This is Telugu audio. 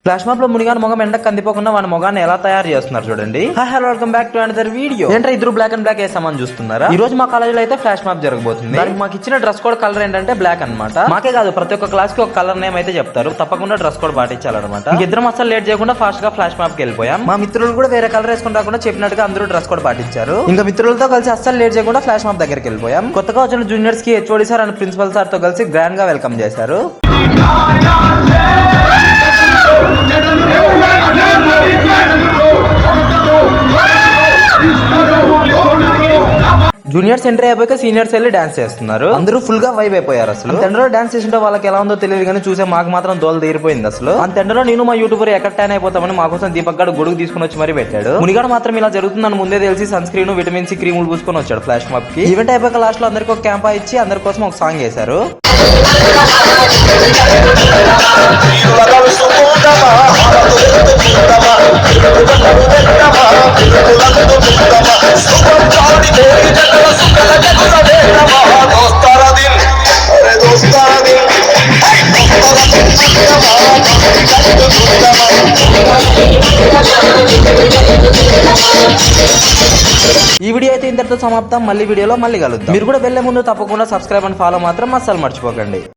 ఫ్లాష్ మాప్ లో మునిగాని మొగం ఎండకు కందిపోకుండా వాడి మొగాన్ని ఎలా తయారు చేస్తున్నారు చూడండి. Hello welcome back to another video. ఏంటంటే ఇద్దరు బ్లాక్ అండ్ బ్లాక్ వేసామని చూస్తున్నారా? ఈ రోజు మా కాలేజ్ లో అయితే ఫ్లాష్ మాప్ జరగబోతుంది. దానికి మాకు ఇచ్చిన డ్రెస్ కోడ్ కలర్ ఏంటంటే బ్లాక్ అన్నమాట. మాకే కాదు ప్రతి ఒక్క క్లాస్ కి ఒక కలర్ నేమ్ అయితే చెప్తారు. తప్పకుండా డ్రెస్ కోడ్ పాటించాలన్నమాట. ఇద్దరం అసలు లేట్ చేయకుండా ఫాస్ట్ గా ఫ్లాష్ మాప్ కి వెళ్ళిపోయాం. మా మిత్రులు కూడా వేరే కలర్ వేసుకుని రాకుండా చెప్పినట్టుగా అందరూ డ్రెస్ కోడ్ పాటించారు. ఇంకా మిత్రులతో కలిసి అస్సలు లేట్ చేయకుండా ఫ్లాష్ మాప్ దగ్గరికి వెళ్ళిపోయాం. కొత్తగా వచ్చిన జూనియర్స్ కి HOD sir and principal sir తో కలిసి గ్రాండ్ గా వెల్కమ్ చేశారు. జూనియర్స్ ఎంట్రీ అయిపోయాక సీనియర్స్ వెళ్ళి డాన్స్ చేస్తున్నారు. అందరూ ఫుల్ గా వైబ్ అయిపోయారు. అసలు అంతెండలో డాన్స్ చేస్తుంటే వాళ్ళకి ఎలా ఉందో తెలియదు కానీ చూసే మాకు మాత్రం దోల తీరిపోయింది. అసలు అంతెండలో నేను మా యూట్యూబర్ ఎక్కడ ట్యాన్ అయిపోతామని మా కోసం దీపక్ గారు గొడుగు తీసుకుని వచ్చి మరీ పెట్టాడు. మునిగాడు మాత్రం ఇలా జరుగుతుందని ముందే తెలిసి సన్ స్క్రీన్ విటమిన్ సి క్రీములు పూసుకొని వచ్చాడు ఫ్లాష్ మాప్ కి. ఈవెంట్ అయిపోయాక లాస్ట్ లో అందరికి ఒక క్యాంపా ఇచ్చి అందరి కోసం ఒక సాంగ్ చేశారు. ఈ వీడియో అయితే ఇంతటితో సమాప్తం. మళ్ళీ వీడియోలో మళ్ళీ కలుద్దాం. మీరు కూడా వెళ్లే ముందు తప్పకుండా సబ్స్క్రైబ్ అండ్ ఫాలో మాత్రం అస్సలు మర్చిపోకండి.